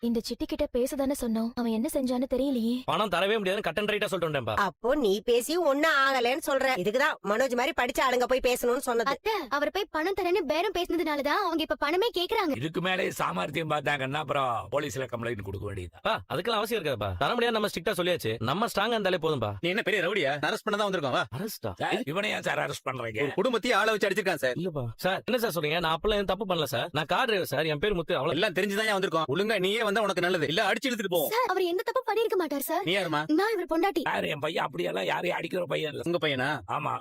இந்த சிட்டி கிட்ட பேசதானே சொன்னோம். அவன் என்ன செஞ்சான்னு தெரியலையே. பணம் தரவே முடியாதுன்னு கட் அண்ட் ரைட்டா சொல்லிட்டேன்பா. அப்போ நீ பேசி ஒன்னும் ஆகலன்னு சொல்ற. இதுக்குதான் மனோஜ் மாதிரி படிச்ச ஆளுங்க போய் பேசணும்னு சொன்னது. அத்தை, அவர் போய் பணம் தரேன்னு பேரம் பேசினதுனாலதான் அவங்க இப்ப பணமே கேக்குறாங்க. இதுக்கு மேலே சாமர்த்தியம் பார்த்தாங்கன்னா அப்புறம் போலீஸ்ல கம்ப்ளைண்ட் கொடுக்க வேண்டியது. அதுக்கெல்லாம் அவசியம் இருக்காதுப்பா. தர முடியாது, நம்ம ஸ்ட்ரிக்ட்டா சொல்லியாச்சு. நம்ம ஸ்ட்ராங்கா இருந்தாலே போதும்பா. நீ என்ன பெரிய ரவுடியா? அரெஸ்ட் பண்ண தான் வந்திருக்கோம். வா. அரஸ்டா? இவனை ஏன் சார் அரெஸ்ட் பண்றீங்க? ஒரு குடும்பத்தையே ஆள வச்சு அடிச்சிருக்கான் சார். இல்லப்பா சார், என்ன சார் சொல்றீங்க? நான் அப்பெல்லாம் எதுவும் தப்பு பண்ணல சார். நான் கார் டிரைவர் சார். என் பேர் முத்து. அவ்வளவு. எல்லாம் தெரிஞ்சுதான் வந்திருக்கோம். ஒழுங்கா நீயே வந்தா உனக்கு நல்லது. இல்ல அடிச்சு இழுத்துட்டு போவோம். சார், அவர் எந்த தப்பு பண்ணிருக்க மாட்டார் சார். நீ யாருமா? நான் இவர் பொண்டாட்டி. யாரு என் பையன் அப்படியெல்லாம் யாரையும் அடிக்கிற பையன் இல்ல. உங்க பையனா? ஆமா.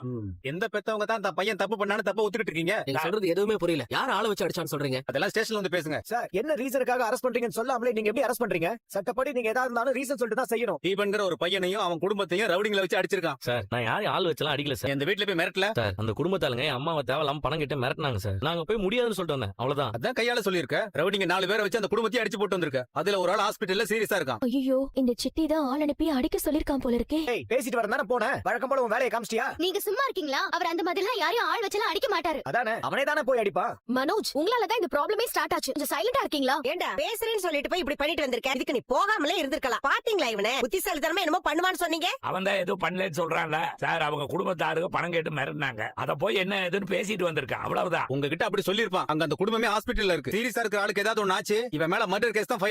எந்த பெத்தவங்க தான் தன் பையன் தப்பு பண்ணான்னு தப்ப ஒத்துக்கிட்டு இருக்கீங்க? நீங்க சொல்றது எதுவுமே புரியல. யார ஆள வச்சு அடிச்சான்னு சொல்றீங்க? அதெல்லாம் ஸ்டேஷன்ல வந்து பேசுங்க. சார், என்ன ரீசனுக்காக அரெஸ்ட் பண்றீங்கன்னு சொல்லாமலே நீங்க எப்படி அரெஸ்ட் பண்றீங்க? சட்டப்படி நீங்க ஏதாவது இருந்தாலும் ரீசன் சொல்லிட்டு தான் செய்யணும். தீபன்கிற ஒரு பையனையும் அவன் குடும்பத்தையும் ரவுடிங்களை வச்சு அடிச்சிருக்கான் சார், நான் யாரையும் ஆள் வச்சலாம் அடிக்கல சார். இந்த வீட்டுல போய் மிரட்டல சார், அந்த குடும்பத்தாளுங்க என் அம்மாவை தேவையில்லாம பணம் கிட்ட மிரட்டினாங்க சார். நாங்க போய் முடியாதுன்னு சொல்லிட்டு வந்தேன். அவ்வளவுதான். அதான் கையால சொல்லிருக்க. ரவுடிங்க 4 பேரை வச்சு அந்த குடும்பத்தையும் அடிச்சு போட்டு வந்திருக்க. அதுல ஒரு ஆள் ஹாஸ்பிடல்ல சீரியஸா இருக்கான். ஐயோ, இந்த சிட்டி தான் ஆள் அனுப்பி அடிக்க சொல்லிருக்கான் போல இருக்கே. ஏய், பேசிட்டு வரதானே போனேன். வழக்கம் போல உன் வேலையை காமிச்சிட்டியா? நீங்க சும்மா இருக்கீங்களா? அவர் அந்த மாதிரி எல்லாம் யாரையும் ஆள் வச்செல்லாம் அடிக்க மாட்டாரு. அதானே, அவனே தானே போய் அடிப்பா. மனோஜ், உங்களாலதான் இந்த ப்ராப்ளமே ஸ்டார்ட் ஆச்சு. கொஞ்சம் சைலண்டா இருக்கீங்களா? ஏண்டா பேசுறேன்னு சொல்லிட்டு போய் இப்படி பண்ணிட்டு வந்திருக்க. இதுக்கு நீ போகாமலே இருந்திருக்கலாம். பாத்தீங்களா இவனை? புத்திசாலித்தனமா என்னமோ பண்ணுவான்னு சொன்னீங்க. அவன் தான் எதுவும் பண்ணலன்னு சொல்றான்ல சார். அவங்க குடும்பத்தாருக்கு பணம் கேட்டு மிரட்டினாங்க. அத போய் என்ன ஏதுன்னு பேசிட்டு வந்திருக்கான். அவ்வளவுதான். உங்ககிட்ட அப்படி சொல்லிருப்பான். அங்க அந்த குடும்பமே ஹாஸ்பிடல்ல இருக்கு. சீரியஸா இருக்கிற ஆளுக்கு ஏதாவது ஒண்ணு ஆச்சு, இவன் மேல மர்டர் கேஸ் தான்